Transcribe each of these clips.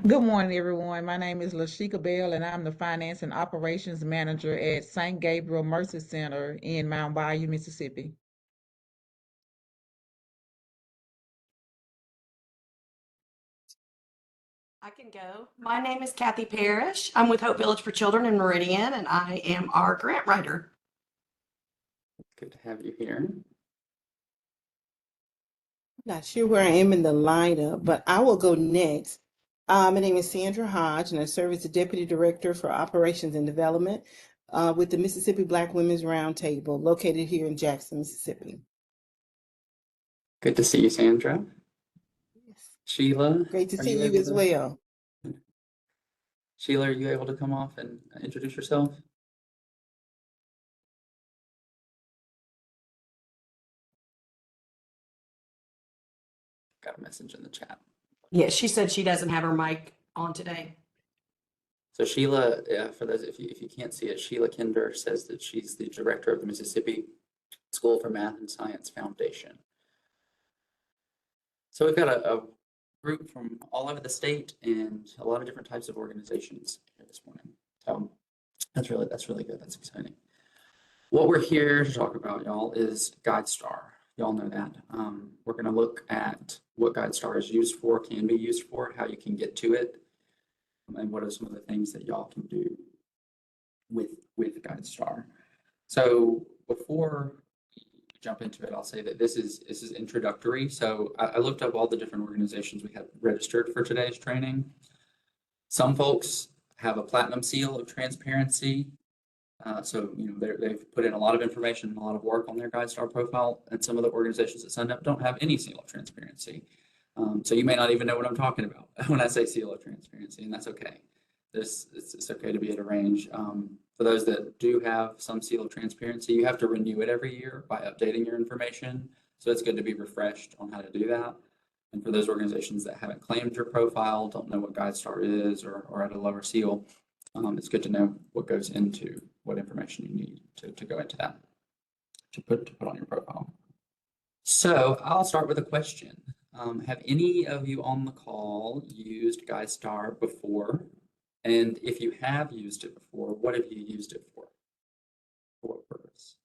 Good morning, everyone. My name is Lashika Bell, and I'm the Finance and Operations Manager at St. Gabriel Mercy Center in Mount Bayou, Mississippi. I can go. My name is Kathy Parrish. I'm with Hope Village for Children in Meridian, and I am our grant writer. Good to have you here. Not sure where I am in the lineup, but I will go next. My name is Sandra Hodge, and I serve as the Deputy Director for Operations and Development with the Mississippi Black Women's Roundtable, located here in Jackson, Mississippi. Good to see you, Sandra. Yes. Sheila, Great to are see you you able as to, well. Sheila, are you able to come off and introduce yourself? Got a message in the chat. Yeah, she said she doesn't have her mic on today. So Sheila, for those if you can't see it, Sheila Kinder says that she's the director of the Mississippi School for Math and Science Foundation. So we've got a group from all over the state and a lot of different types of organizations here this morning. So that's really good. That's exciting. What we're here to talk about, y'all, is GuideStar. Y'all know that. We're going to look at what GuideStar is used for, can be used for, how you can get to it, and what are some of the things that y'all can do with GuideStar. So before we jump into it, I'll say that this is introductory. So I looked up all the different organizations we had registered for today's training. Some folks have a platinum seal of transparency. So they've put in a lot of information and a lot of work on their GuideStar profile, and some of the organizations that signed up don't have any seal of transparency. So you may not even know what I'm talking about when I say seal of transparency, and that's okay. It's okay to be at a range. For those that do have some seal of transparency, you have to renew it every year by updating your information. So it's good to be refreshed on how to do that. And for those organizations that haven't claimed your profile, don't know what GuideStar is, or at a lower seal, it's good to know what goes into what information you need to go into that, to put on your profile. So I'll start with a question. Have any of you on the call used GuideStar before? And if you have used it before, what have you used it for? For what purpose?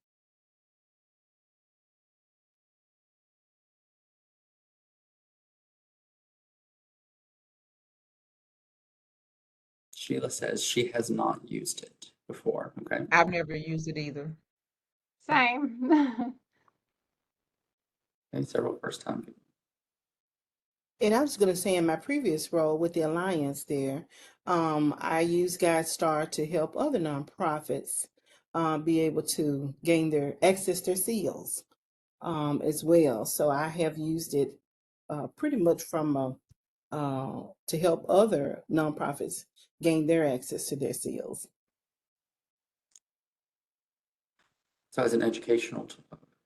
Sheila says she has not used it before. Okay. I've never used it either. Same. Okay, several first time people. And I was going to say, in my previous role with the Alliance there, I use GuideStar to help other nonprofits be able to gain their access their seals as well. So I have used it pretty much from to help other nonprofits gain their access to their seals. So as an educational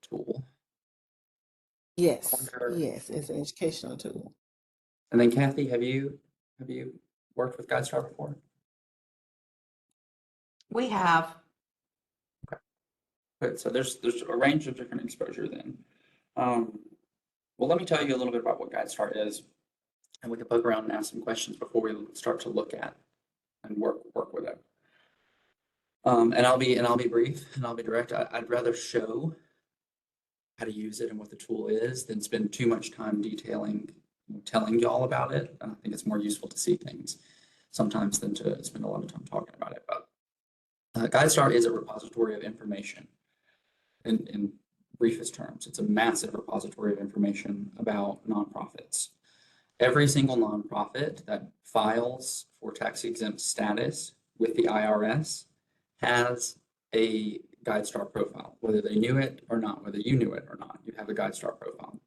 tool. Yes, yes, it's an educational tool. And then Kathy, have you worked with GuideStar before? We have. Good. So there's a range of different exposure then. Well, let me tell you a little bit about what GuideStar is, and we can poke around and ask some questions before we start to look at and work with it. And I'll be brief and I'll be direct. I'd rather show how to use it and what the tool is than spend too much time telling y'all about it. I think it's more useful to see things sometimes than to spend a lot of time talking about it. But GuideStar is a repository of information. In briefest terms, it's a massive repository of information about nonprofits. Every single nonprofit that files for tax-exempt status with the IRS has a GuideStar profile, whether they knew it or not, whether you knew it or not, you have a GuideStar profile.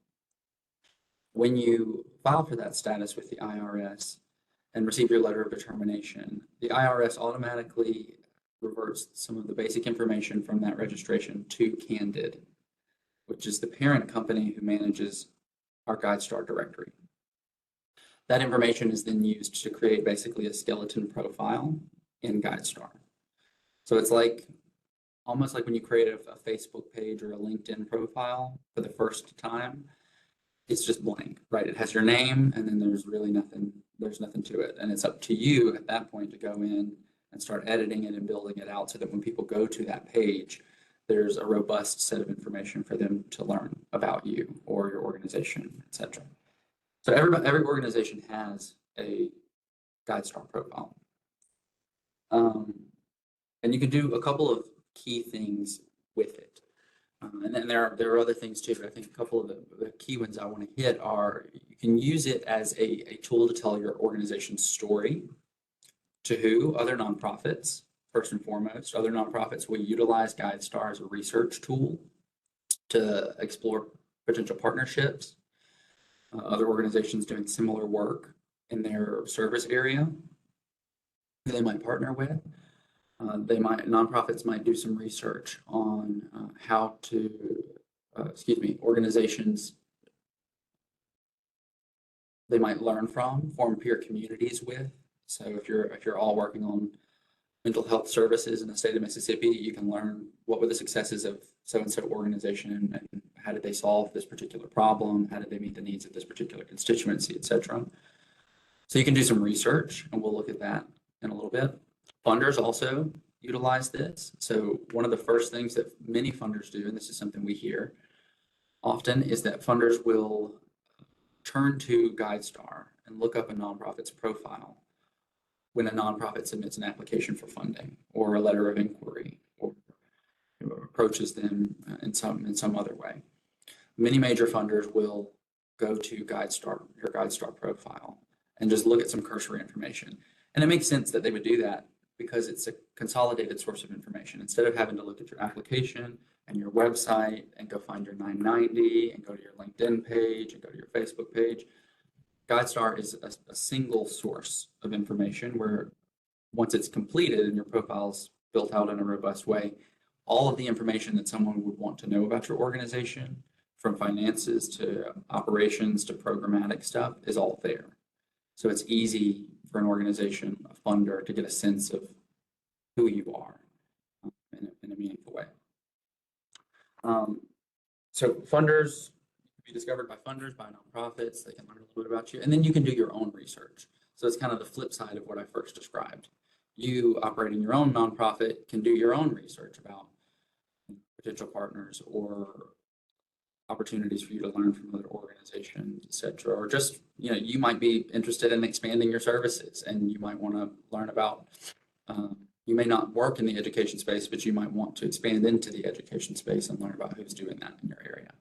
When you file for that status with the IRS and receive your letter of determination, the IRS automatically reverts some of the basic information from that registration to Candid, which is the parent company who manages our GuideStar directory. That information is then used to create basically a skeleton profile in GuideStar. So it's almost like when you create a Facebook page or a LinkedIn profile for the first time, it's just blank, right? It has your name and then there's really nothing there's nothing to it. And it's up to you at that point to go in and start editing it and building it out so that when people go to that page, there's a robust set of information for them to learn about you or your organization, etc. So every organization has a GuideStar profile. And you can do a couple of key things with it. And then there are other things too, but I think a couple of the key ones I want to hit are you can use it as a tool to tell your organization's story. To who? Other nonprofits, first and foremost. Other nonprofits will utilize GuideStar as a research tool to explore potential partnerships. Other organizations doing similar work in their service area they might partner with. Nonprofits might do some research on how to, organizations they might learn from, form peer communities with. So if you're all working on mental health services in the state of Mississippi, you can learn what were the successes of so-and-so organization and how did they solve this particular problem, how did they meet the needs of this particular constituency, etc. So you can do some research, and we'll look at that in a little bit. Funders also utilize this. So one of the first things that many funders do, and this is something we hear often, is that funders will turn to GuideStar and look up a nonprofit's profile when a nonprofit submits an application for funding or a letter of inquiry or approaches them in some other way. Many major funders will go to GuideStar, your GuideStar profile, and just look at some cursory information. And it makes sense that they would do that because it's a consolidated source of information. Instead of having to look at your application and your website and go find your 990 and go to your LinkedIn page and go to your Facebook page, GuideStar is a single source of information where once it's completed and your profile's built out in a robust way, all of the information that someone would want to know about your organization, from finances to operations to programmatic stuff, is all there. So it's easy for an organization, a funder, to get a sense of who you are in a meaningful way. So funders be discovered by funders, by nonprofits. They can learn a little bit about you, and then you can do your own research. So it's kind of the flip side of what I first described. You operating your own nonprofit can do your own research about potential partners or opportunities for you to learn from other organizations, et cetera. Or just, you might be interested in expanding your services and you might want to learn about, you may not work in the education space, but you might want to expand into the education space and learn about who's doing that in your area.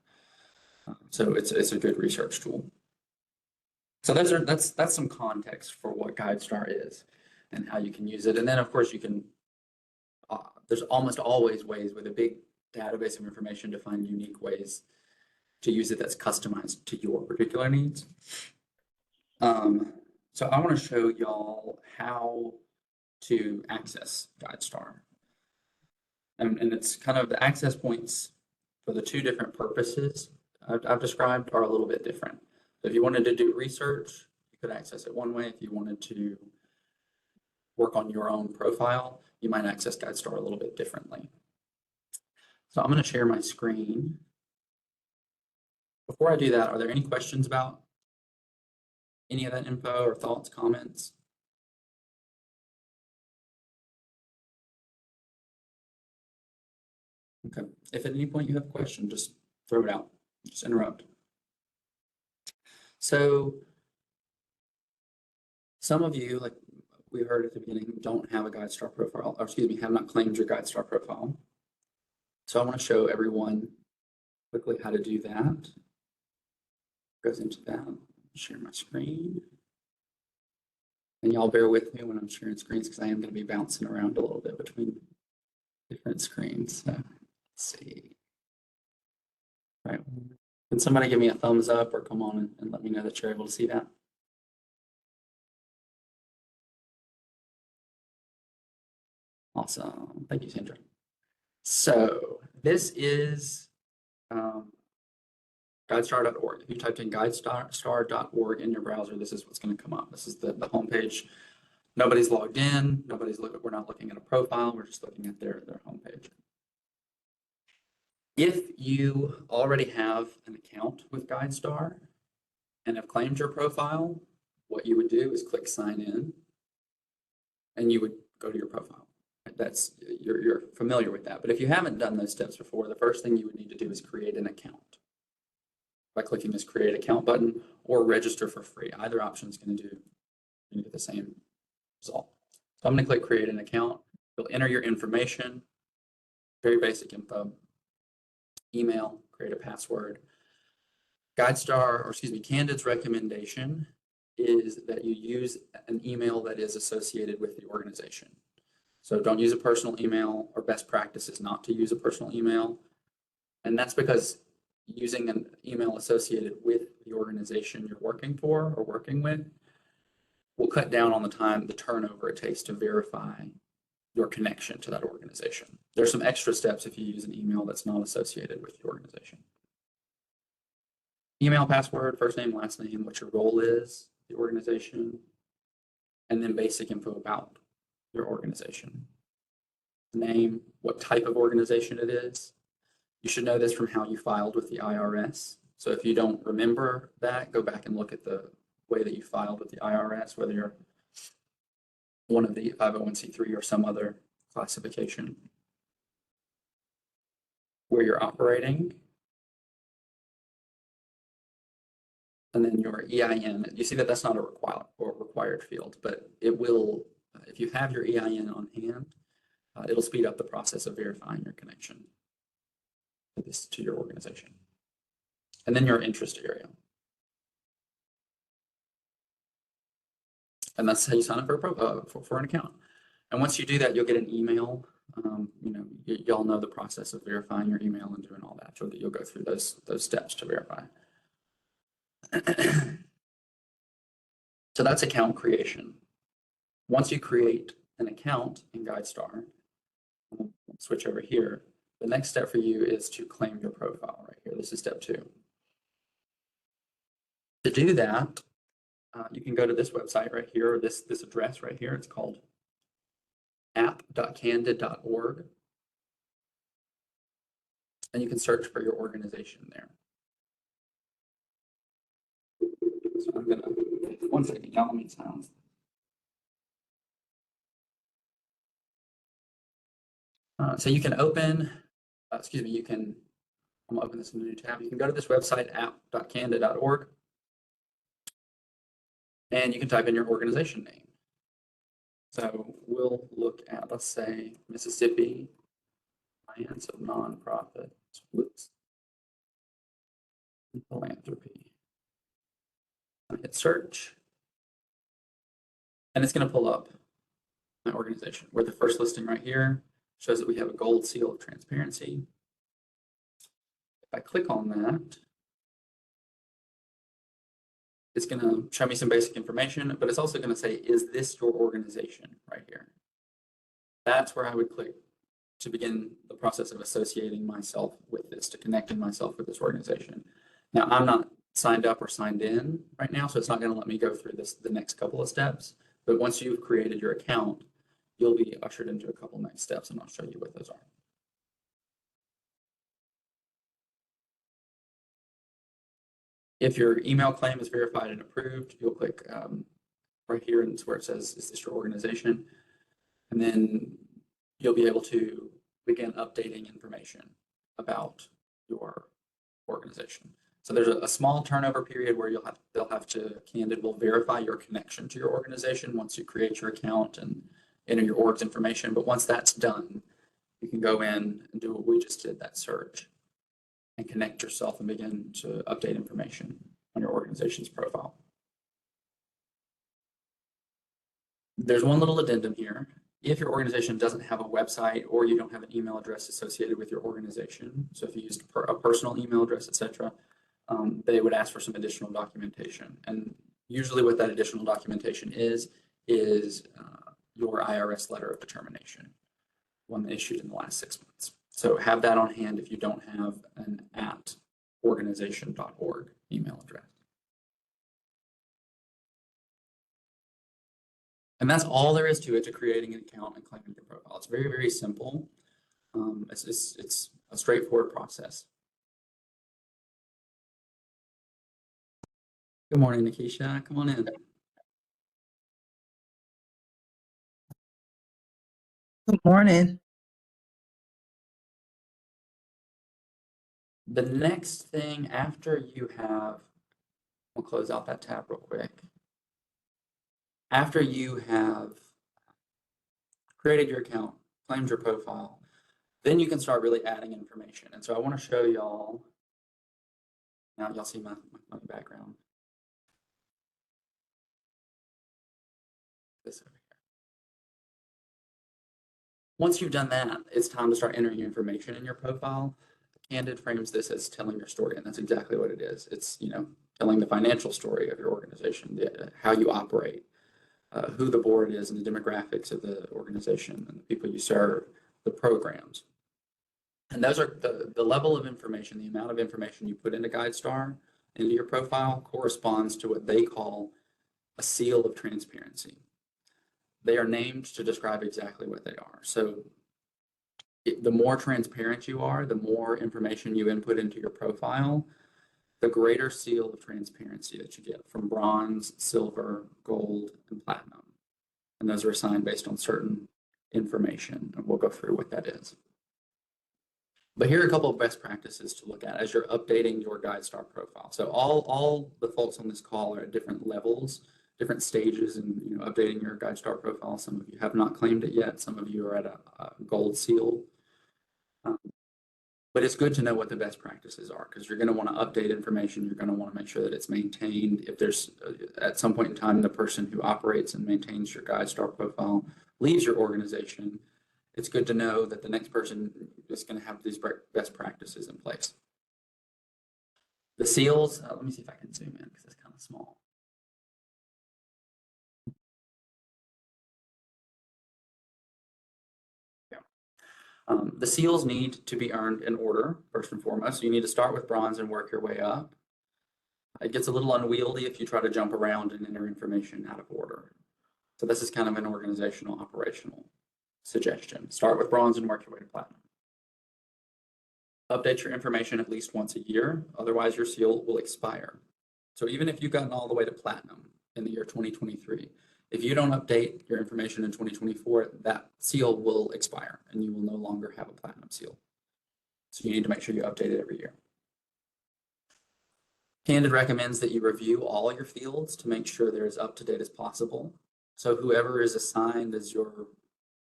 So it's a good research tool. So that's some context for what GuideStar is and how you can use it. And then of course you can, there's almost always ways with a big database of information to find unique ways to use it that's customized to your particular needs. So I want to show y'all how to access GuideStar. And it's kind of the access points for the two different purposes I've described are a little bit different. So if you wanted to do research, you could access it one way. If you wanted to work on your own profile, you might access GuideStar a little bit differently. So I'm going to share my screen. Before I do that, are there any questions about any of that info or thoughts, comments? Okay. If at any point you have a question, just throw it out. Just interrupt. So some of you, like we heard at the beginning, don't have a GuideStar profile, or excuse me, have not claimed your GuideStar profile. So I want to show everyone quickly how to do that. Goes into that. Share my screen. And y'all bear with me when I'm sharing screens because I am going to be bouncing around a little bit between different screens. So let's see. All right. Can somebody give me a thumbs up or come on and let me know that you're able to see that? Awesome. Thank you, Sandra. So this is GuideStar.org. If you typed in GuideStar.org in your browser, this is what's going to come up. This is the homepage. Nobody's logged in. We're not looking at a profile. We're just looking at their homepage. If you already have an account with GuideStar and have claimed your profile, what you would do is click sign in and you would go to your profile. That's you're familiar with that. But if you haven't done those steps before, the first thing you would need to do is create an account by clicking this create account button or register for free. Either option is going to get the same result. So I'm going to click create an account. You'll enter your information, very basic info, email, create a password. GuideStar, or excuse me, Candid's recommendation is that you use an email that is associated with the organization. So don't use a personal email, or best practice is not to use a personal email. And that's because using an email associated with the organization you're working for or working with will cut down on the turnover it takes to verify your connection to that organization. There's some extra steps if you use an email that's not associated with the organization. Email password, first name, last name, what your role is, the organization, and then basic info about your organization. Name, what type of organization it is. You should know this from how you filed with the IRS. So if you don't remember that, go back and look at the way that you filed with the IRS, whether you're one of the 501c3 or some other classification. Where you're operating. And then your EIN. You see that that's not a required field, but it will, if you have your EIN on hand, it'll speed up the process of verifying your connection to your organization. And then your interest area. And that's how you sign up for an account. And once you do that, you'll get an email. Y'all know the process of verifying your email and doing all that. You'll go through those steps to verify. So that's account creation. Once you create an account in GuideStar, switch over here. The next step for you is to claim your profile right here. This is step 2. To do that, you can go to this website right here, or this address right here. It's called app.candid.org. And you can search for your organization there. So I'm gonna, one second, y'all, let me silence. So you can open, I'm gonna open this in a new tab. You can go to this website, app.candid.org, and you can type in your organization name. So we'll look at, let's say, Mississippi Alliance of Nonprofit Philanthropy. I hit search, and it's going to pull up my organization. We're the first listing right here. Shows that we have a gold seal of transparency. If I click on that, it's going to show me some basic information, but it's also going to say, is this your organization right here? That's where I would click to begin the process of associating myself with this, to connecting myself with this organization. Now, I'm not signed up or signed in right now, so it's not going to let me go through the next couple of steps. But once you've created your account, you'll be ushered into a couple next steps, and I'll show you what those are. If your email claim is verified and approved, you'll click right here, and it's where it says, is this your organization? And then you'll be able to begin updating information about your organization. So there's a small turnover period where Candid will verify your connection to your organization once you create your account and enter your org's information. But once that's done, you can go in and do what we just did, that search, and connect yourself and begin to update information on your organization's profile. There's one little addendum here. If your organization doesn't have a website or you don't have an email address associated with your organization, so if you used a personal email address, etc., they would ask for some additional documentation. And usually what that additional documentation is your IRS letter of determination, one issued in the last 6 months. So have that on hand if you don't have an @organization.org email address. And that's all there is to it, to creating an account and claiming your profile. It's very, very simple. It's a straightforward process. Good morning, Nikisha. Come on in. Good morning. The next thing after you have, we'll close out that tab real quick. After you have created your account, claimed your profile, then you can start really adding information. And so I want to show y'all, now y'all see my background. This over here. Once you've done that, it's time to start entering information in your profile. Candid frames this as telling your story, and that's exactly what it is. It's, telling the financial story of your organization, how you operate, who the board is and the demographics of the organization and the people you serve, the programs. And those are the level of information, the amount of information you put into GuideStar, into your profile, corresponds to what they call a seal of transparency. They are named to describe exactly what they are. So the more transparent you are, the more information you input into your profile, the greater seal of transparency that you get from bronze, silver, gold, and platinum. And those are assigned based on certain information, and we'll go through what that is. But here are a couple of best practices to look at as you're updating your GuideStar profile. So all the folks on this call are at different levels, different stages in updating your GuideStar profile. Some of you have not claimed it yet. Some of you are at a gold seal. But it's good to know what the best practices are, because you're going to want to update information. You're going to want to make sure that it's maintained. If there's at some point in time, the person who operates and maintains your GuideStar profile leaves your organization, it's good to know that the next person is going to have these best practices in place. The seals, let me see if I can zoom in because it's kind of small. The seals need to be earned in order, first and foremost. So you need to start with bronze and work your way up. It gets a little unwieldy if you try to jump around and enter information out of order. So this is kind of an organizational, operational suggestion. Start with bronze and work your way to platinum. Update your information at least once a year, otherwise your seal will expire. So even if you've gotten all the way to platinum in the year 2023, if you don't update your information in 2024, that seal will expire and you will no longer have a platinum seal. So you need to make sure you update it every year. Candid recommends that you review all your fields to make sure they're as up to date as possible. So whoever is assigned as your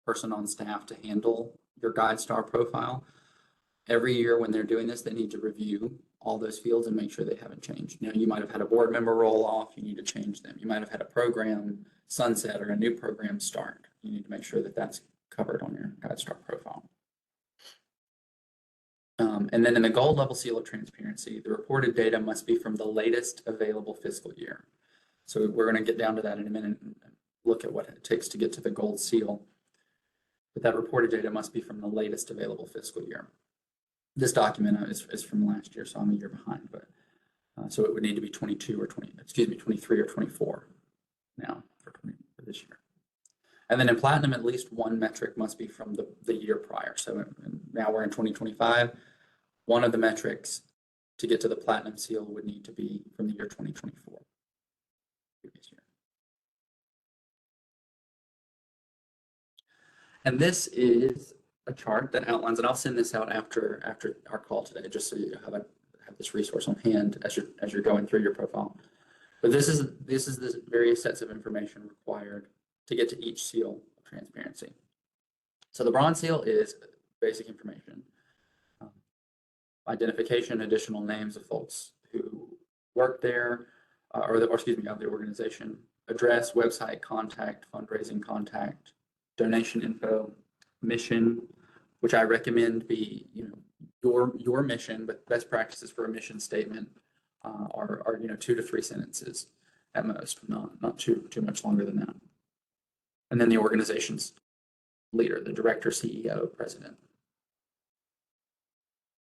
person on staff to handle your GuideStar profile, every year when they're doing this, they need to review all those fields and make sure they haven't changed. You might have had a board member roll off, you need to change them. You might have had a program sunset or a new program start. You need to make sure that that's covered on your GuideStar profile. And then in the gold level seal of transparency, the reported data must be from the latest available fiscal year. So we're going to get down to that in a minute and look at what it takes to get to the gold seal. But that reported data must be from the latest available fiscal year. This document is from last year, so I'm a year behind, but so it would need to be 23 or 24 now for this year. And then in platinum, at least one metric must be from the year prior. So now we're in 2025. One of the metrics to get to the platinum seal would need to be from the year 2024. Previous year. And this is a chart that outlines, and I'll send this out after our call today, just so you have this resource on hand as you're going through your profile. But this is the various sets of information required to get to each seal of transparency. So the bronze seal is basic information. Identification, additional names of folks who work there, of the organization, address, website, contact, fundraising contact, donation info, mission, which I recommend be your mission, but best practices for a mission statement are 2 to 3 sentences at most, not too much longer than that. And then the organization's leader, the director, CEO, president.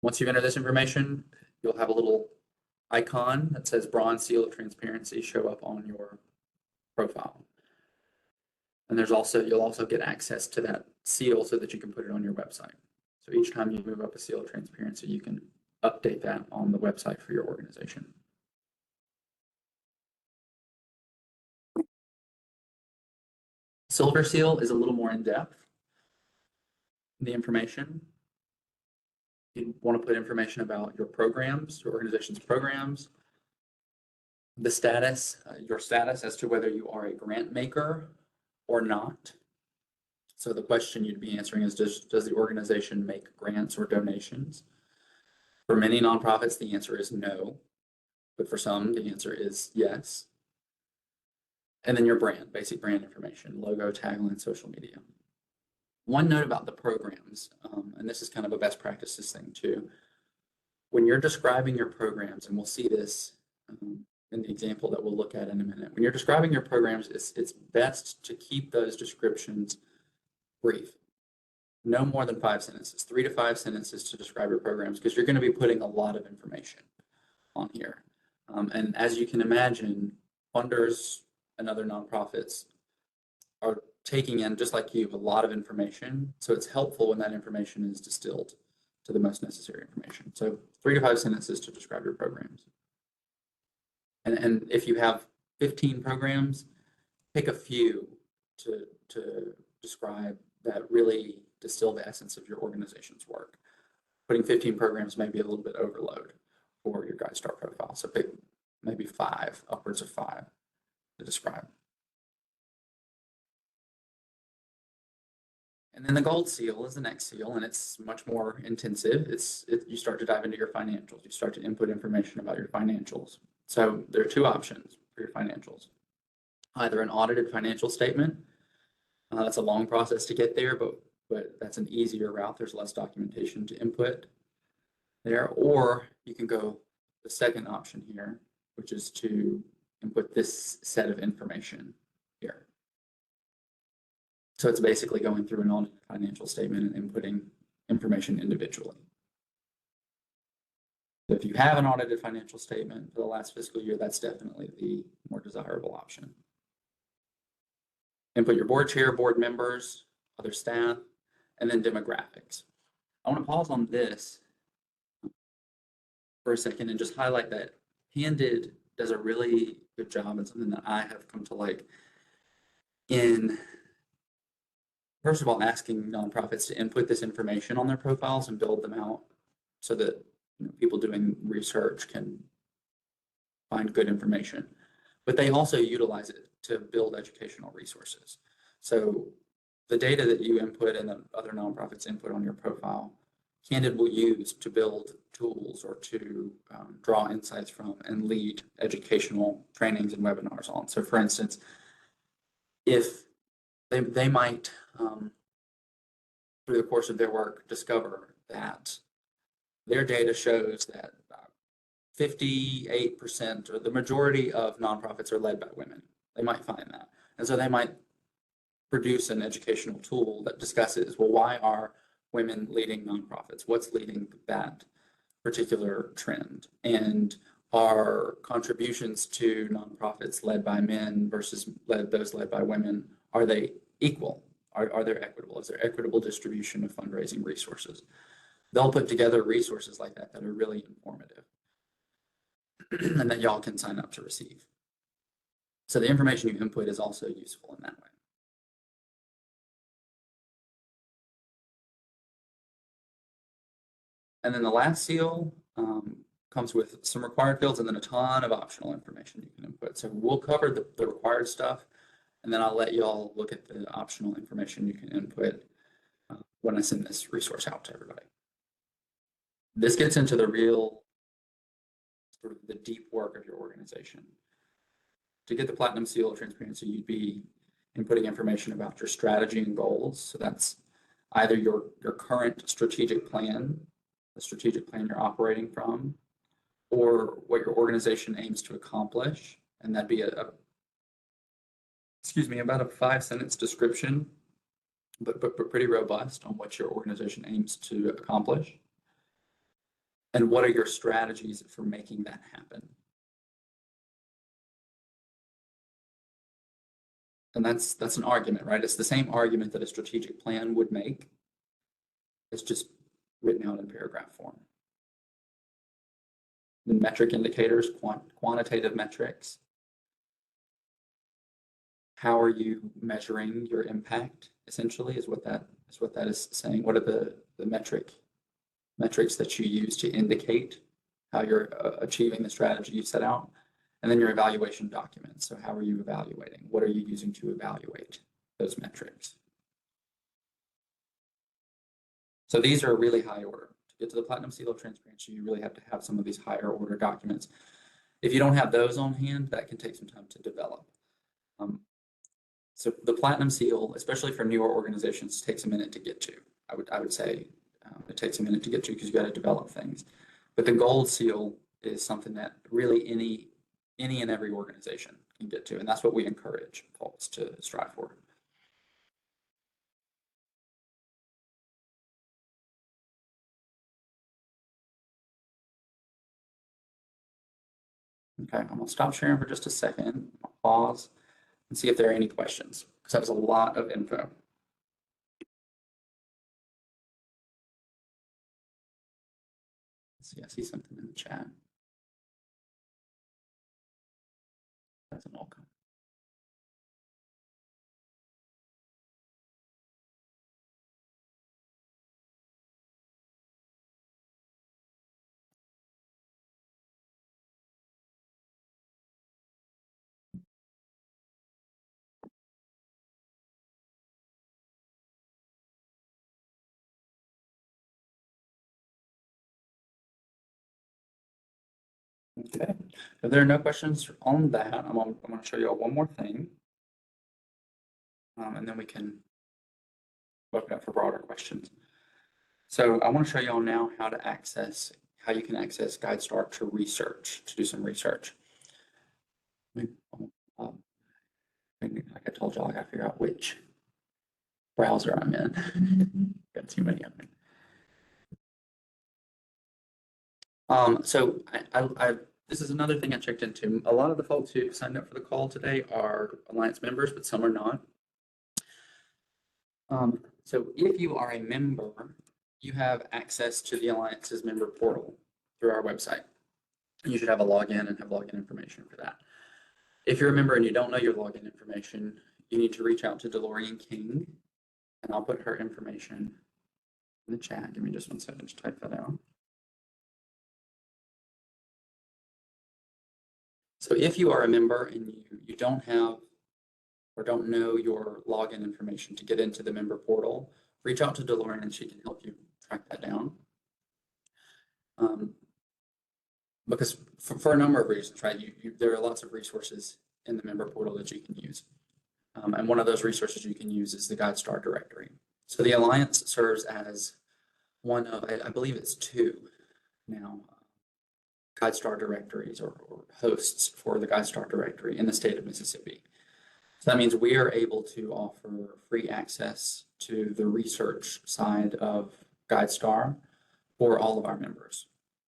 Once you enter this information, you'll have a little icon that says bronze seal of transparency show up on your profile. And you'll also get access to that seal so that you can put it on your website. So each time you move up a seal of transparency, you can update that on the website for your organization. Silver seal is a little more in depth. the information. You want to put information about your programs, your organization's programs, the status, your status as to whether you are a grant maker or not. So the question you'd be answering is, does the organization make grants or donations? For many nonprofits, the answer is no, but for some, the answer is yes. And then your brand, basic brand information, logo, tagline, social media. One note about the programs, and this is kind of a best practices thing too. When you're describing your programs, and we'll see this in the example that we'll look at in a minute, when you're describing your programs, it's best to keep those descriptions brief. No more than 5 sentences, 3 to 5 sentences to describe your programs, because you're going to be putting a lot of information on here. And as you can imagine, funders and other nonprofits are taking in, just like you, a lot of information. So it's helpful when that information is distilled to the most necessary information. So 3 to 5 sentences to describe your programs. And if you have 15 programs, pick a few to describe that really distill the essence of your organization's work. Putting 15 programs may be a little bit overload for your GuideStar profile. So pick maybe 5, upwards of 5 to describe. And then the gold seal is the next seal, and it's much more intensive. You start to dive into your financials. You start to input information about your financials. So there are 2 options for your financials. Either an audited financial statement. That's a long process to get there, but that's an easier route. There's less documentation to input there. Or you can go the second option here, which is to input this set of information here. So it's basically going through an audited financial statement and inputting information individually. So if you have an audited financial statement for the last fiscal year, that's definitely the more desirable option. Input your board chair, board members, other staff, and then demographics. I want to pause on this for a second and just highlight that Handed does a really good job, and something that I have come to like in, first of all, asking nonprofits to input this information on their profiles and build them out so that people doing research can find good information. But they also utilize it to build educational resources. So the data that you input and the other nonprofits input on your profile, Candid will use to build tools or to draw insights from and lead educational trainings and webinars on. So for instance, if they might, through the course of their work, discover that their data shows that 58% or the majority of nonprofits are led by women. They might find that. And so they might produce an educational tool that discusses, well, why are women leading nonprofits? What's leading that particular trend? And are contributions to nonprofits led by men versus those led by women, are they equal? Are they equitable? Is there equitable distribution of fundraising resources? They'll put together resources like that that are really informative and that y'all can sign up to receive. So the information you input is also useful in that way. And then the last seal comes with some required fields and then a ton of optional information you can input. So we'll cover the required stuff, and then I'll let y'all look at the optional information you can input when I send this resource out to everybody. This gets into the real, sort of the deep work of your organization. To get the Platinum Seal of Transparency, you'd be inputting information about your strategy and goals. So that's either your current strategic plan, the strategic plan you're operating from, or what your organization aims to accomplish. And that'd be about a 5-sentence description, but pretty robust on what your organization aims to accomplish. And what are your strategies for making that happen? And that's an argument, right? It's the same argument that a strategic plan would make. It's just written out in paragraph form. The metric indicators, quantitative metrics. how are you measuring your impact, essentially, is what that is saying. What are the metrics that you use to indicate how you're achieving the strategy you set out? And then your evaluation documents. So how are you evaluating? What are you using to evaluate those metrics? So these are really high order. To get to the Platinum Seal of Transparency, you really have to have some of these higher order documents. If you don't have those on hand, that can take some time to develop. So the Platinum Seal, especially for newer organizations, takes a minute to get to. I would say it takes a minute to get to because you got to develop things. But the Gold Seal is something that really any and every organization can get to, and that's what we encourage folks to strive for. Okay, I'm gonna stop sharing for just a second, pause, and see if there are any questions, because that was a lot of info. Let's see, I see something in the chat. That's an all comment. Okay, if there are no questions on that, I'm going to show you all one more thing, and then we can open up for broader questions. So I want to show you all now how you can access GuideStar to research, to do some research. Like I told y'all, I got to figure out which browser I'm in. Got too many of them. So this is another thing I checked into. A lot of the folks who signed up for the call today are Alliance members, but some are not. So if you are a member, you have access to the Alliance's member portal through our website. You should have a login and have login information for that. If you're a member and you don't know your login information, you need to reach out to DeLorean King, and I'll put her information in the chat. Give me just 1 second to type that out. So if you are a member and you don't have or don't know your login information to get into the member portal, reach out to DeLorean and she can help you track that down. Because for a number of reasons, right? There are lots of resources in the member portal that you can use. And one of those resources you can use is the GuideStar directory. So the Alliance serves as one of, I believe it's 2 now, GuideStar directories or hosts for the GuideStar directory in the state of Mississippi. So that means we are able to offer free access to the research side of GuideStar for all of our members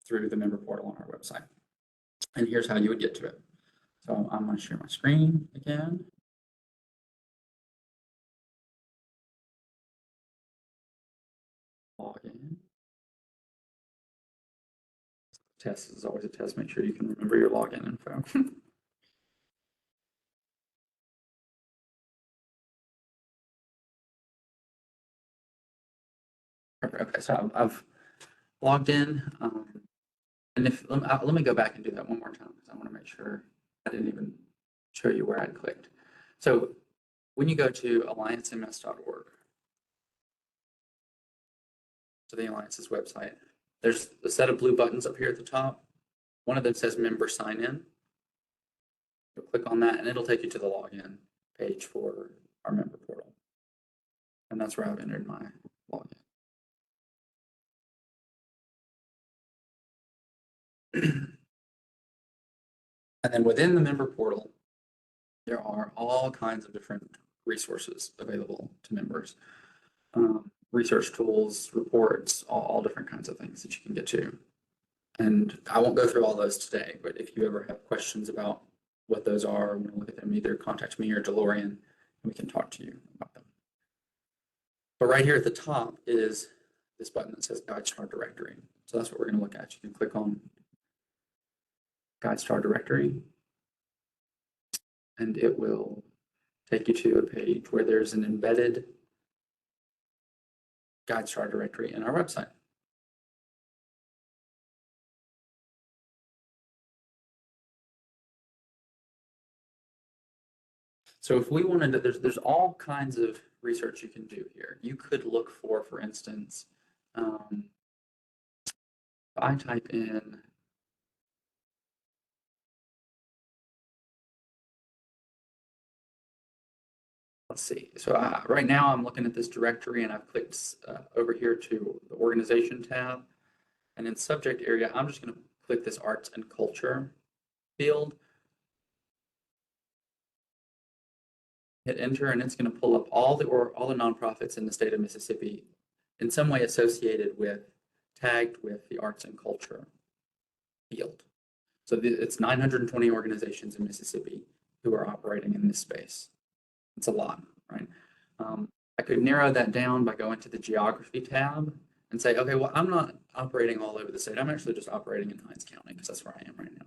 through the member portal on our website. And here's how you would get to it. So I'm going to share my screen again. Log in. Test is always a test. Make sure you can remember your login info. Okay, so I've logged in, and let me go back and do that one more time because I want to make sure I didn't even show you where I clicked. So when you go to alliancems.org, to the Alliance's website, there's a set of blue buttons up here at the top. One of them says member sign in. You'll click on that and it'll take you to the login page for our member portal. And that's where I've entered my login. And then within the member portal, there are all kinds of different resources available to members. Research tools, reports, all different kinds of things that you can get to. And I won't go through all those today, but if you ever have questions about what those are, want to look at them, either contact me or DeLorean, and we can talk to you about them. But right here at the top is this button that says GuideStar Directory. So that's what we're going to look at. You can click on GuideStar Directory, and it will take you to a page where there's an embedded GuideStar directory in our website. So if we wanted to, there's all kinds of research you can do here. You could look for instance, if I type in let's see. So right now I'm looking at this directory and I've clicked over here to the organization tab. And in subject area, I'm just going to click this arts and culture field. Hit enter and it's going to pull up all the nonprofits in the state of Mississippi in some way associated with, tagged with the arts and culture field. So it's 920 organizations in Mississippi who are operating in this space. It's a lot, right? I could narrow that down by going to the geography tab and say, okay, well, I'm not operating all over the state. I'm actually just operating in Hinds County because that's where I am right now.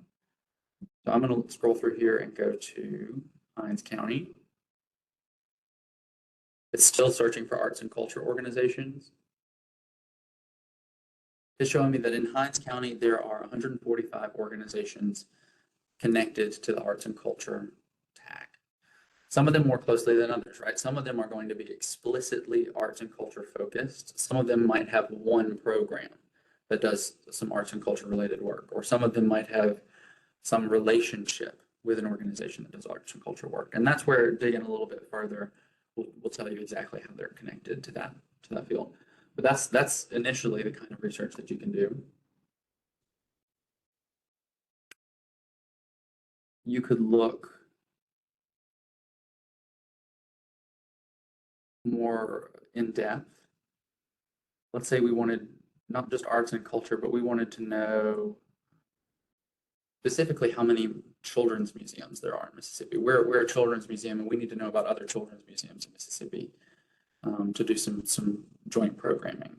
So I'm going to scroll through here and go to Hinds County. It's still searching for arts and culture organizations. It's showing me that in Hinds County, there are 145 organizations connected to the arts and culture tag. Some of them more closely than others, right? Some of them are going to be explicitly arts and culture focused. Some of them might have one program that does some arts and culture related work, or some of them might have some relationship with an organization that does arts and culture work. And that's where digging a little bit further will tell you exactly how they're connected to that field. But that's initially the kind of research that you can do. You could look more in depth. Let's say we wanted not just arts and culture, but we wanted to know specifically how many children's museums there are in Mississippi. We're a children's museum, and we need to know about other children's museums in Mississippi to do some joint programming.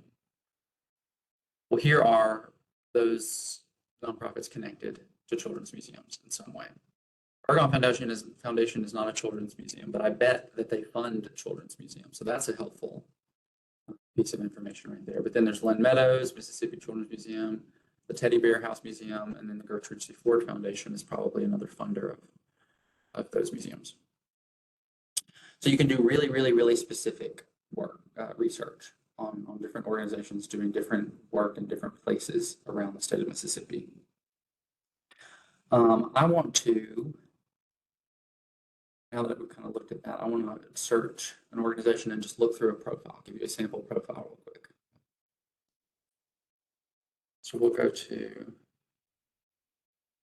Well, here are those nonprofits connected to children's museums in some way. Argonne Foundation is not a children's museum, but I bet that they fund children's museums. So that's a helpful piece of information right there. But then there's Lynn Meadows, Mississippi Children's Museum, the Teddy Bear House Museum, and then the Gertrude C. Ford Foundation is probably another funder of those museums. So you can do really, really, really specific work, research on different organizations doing different work in different places around the state of Mississippi. I want to, now that we've kind of looked at that, I want to search an organization and just look through a profile, I'll give you a sample profile real quick. So we'll go to,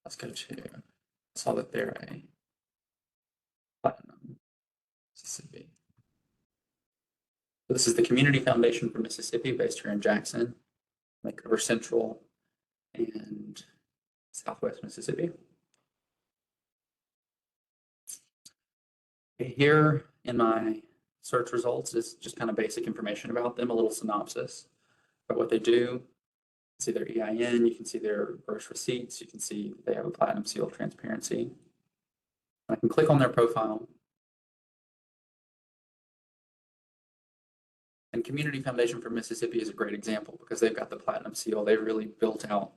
I saw that they're a platinum Mississippi. So this is the Community Foundation for Mississippi based here in Jackson. They cover Central and Southwest Mississippi. Here in my search results is just kind of basic information about them, a little synopsis about what they do. You can see their EIN, you can see their gross receipts, you can see they have a platinum seal of transparency. I can click on their profile. And Community Foundation for Mississippi is a great example because they've got the platinum seal. They've really built out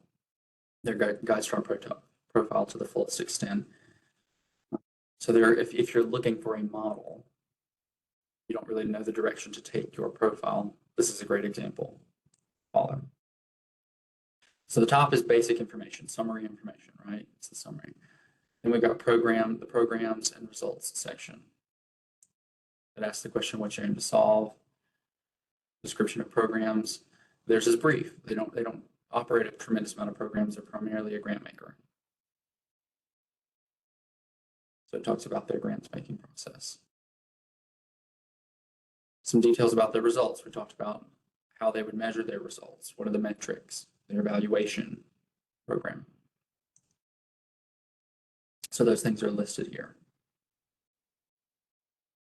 their GuideStar profile to the fullest extent. So if you're looking for a model, you don't really know the direction to take your profile, this is a great example. Follow. So the top is basic information, summary information, right? It's the summary. Then we've got the programs and results section. It asks the question, what you aim to solve, description of programs. Theirs is brief. They don't operate a tremendous amount of programs. They're primarily a grant maker. So it talks about their grants making process. Some details about their results. We talked about how they would measure their results. What are the metrics, their evaluation program. So those things are listed here.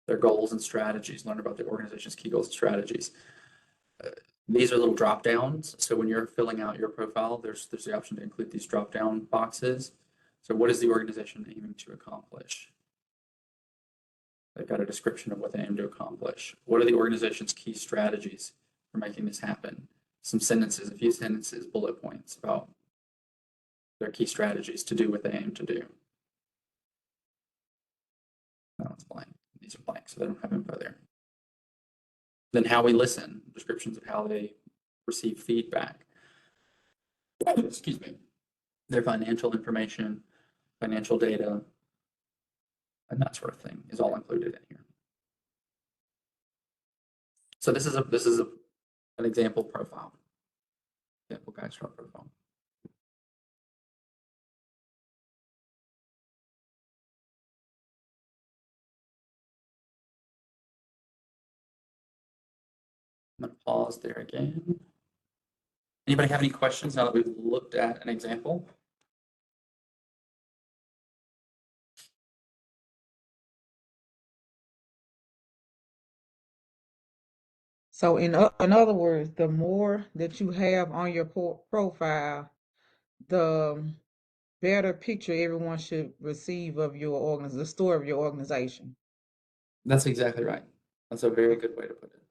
Their goals and strategies, learn about the organization's key goals and strategies. These are little drop downs. So when you're filling out your profile, there's the option to include these drop down boxes. So what is the organization aiming to accomplish? They've got a description of what they aim to accomplish. What are the organization's key strategies for making this happen? Some sentences, a few sentences, bullet points about their key strategies to do what they aim to do. No, it's blank. These are blank, so they don't have info there. Then how we listen, descriptions of how they receive feedback. Excuse me. Their financial information, financial data, and that sort of thing is all included in here. So this is an example profile, example GuideStar profile. I'm going to pause there again. Anybody have any questions now that we've looked at an example? So in other words, the more that you have on your profile, the better picture everyone should receive of your the story of your organization. That's exactly right. That's a very good way to put it.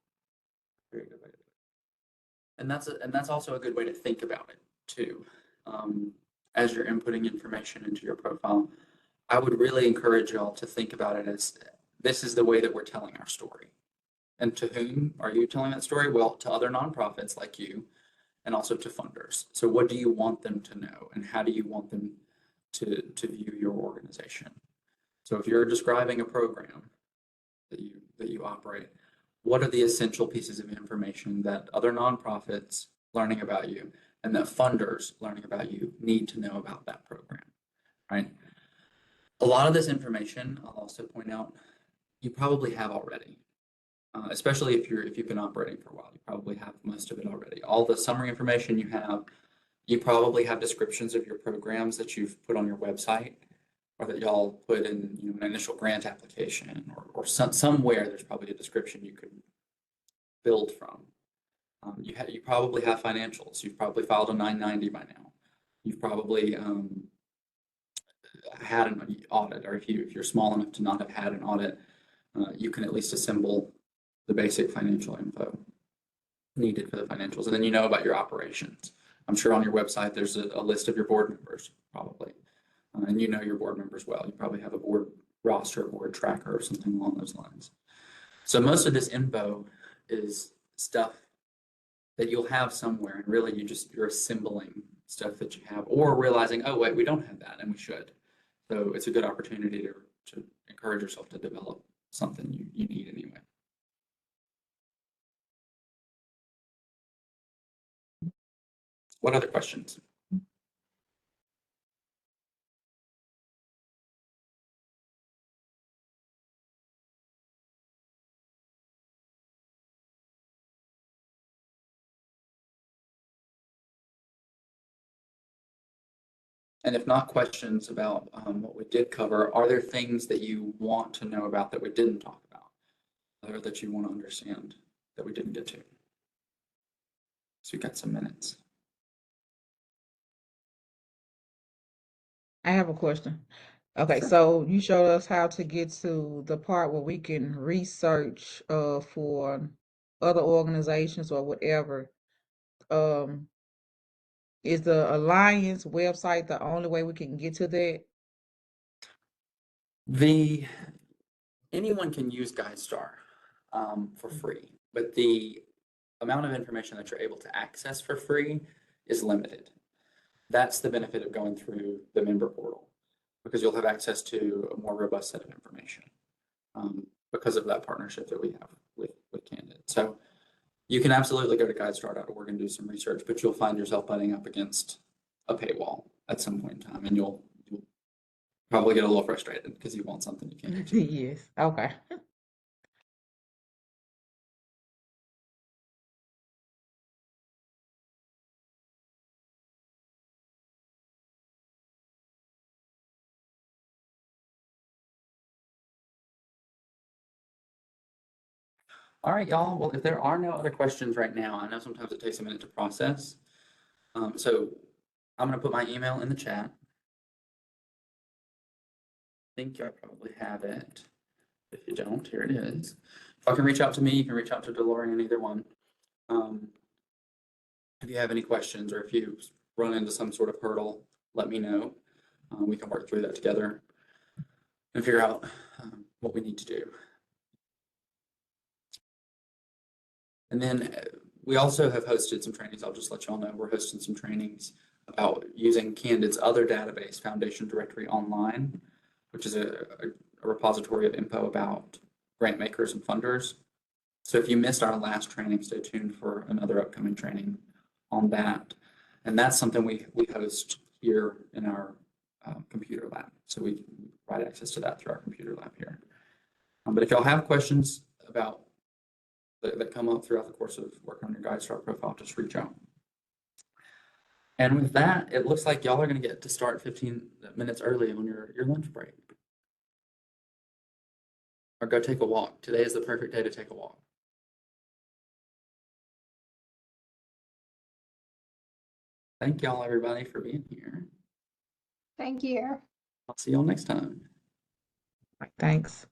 Very good way to put it. And that's also a good way to think about it too. As you're inputting information into your profile, I would really encourage y'all to think about it as this is the way that we're telling our story. And to whom are you telling that story? Well, to other nonprofits like you, and also to funders. So what do you want them to know, and how do you want them to view your organization? So if you're describing a program that you operate, what are the essential pieces of information that other nonprofits learning about you and that funders learning about you need to know about that program, right? A lot of this information, I'll also point out, you probably have already. Especially if you've been operating for a while, you probably have most of it already. All the summary information you probably have descriptions of your programs that you've put on your website, or that y'all put in an initial grant application, or somewhere there's probably a description you could build from. You probably have financials. You've probably filed a 990 by now. You've probably had an audit, or if you're small enough to not have had an audit, you can at least assemble the basic financial info needed for the financials. And then you know about your operations. I'm sure on your website there's a list of your board members, probably. And you know your board members well. You probably have a board roster, board tracker, or something along those lines. So most of this info is stuff that you'll have somewhere, and really you're assembling stuff that you have, or realizing, oh wait, we don't have that, and we should. So it's a good opportunity to encourage yourself to develop something you need anyway. What other questions? And if not questions about what we did cover, are there things that you want to know about that we didn't talk about, or that you want to understand that we didn't get to? So we've got some minutes. I have a question. Okay, Sure. so you showed us how to get to the part where we can research for other organizations or whatever. Um, is the Alliance website the only way we can get to that? Anyone can use GuideStar for free, but the amount of information that you're able to access for free is limited. That's the benefit of going through the member portal, because you'll have access to a more robust set of information because of that partnership that we have with Candid. So you can absolutely go to guidestar.org and do some research, but you'll find yourself butting up against a paywall at some point in time, and you'll probably get a little frustrated because you want something you can't get. Yes. Okay. All right, y'all. Well, if there are no other questions right now, I know sometimes it takes a minute to process. So I'm going to put my email in the chat. I think I probably have it. If you don't, here it is. If I can reach out to me, you can reach out to DeLorean, either one. If you have any questions or if you run into some sort of hurdle, let me know. We can work through that together and figure out what we need to do. And then we also have hosted some trainings. I'll just let you all know we're hosting some trainings about using Candid's other database, Foundation Directory Online, which is a repository of info about grant makers and funders. So if you missed our last training, stay tuned for another upcoming training on that. And that's something we host here in our computer lab. So we provide access to that through our computer lab here. But if y'all have questions about that come up throughout the course of working on your GuideStar profile, just reach out. And with that, it looks like y'all are going to get to start 15 minutes early on your lunch break. Or go take a walk. Today is the perfect day to take a walk. Thank y'all, everybody, for being here. Thank you. I'll see y'all next time. Thanks.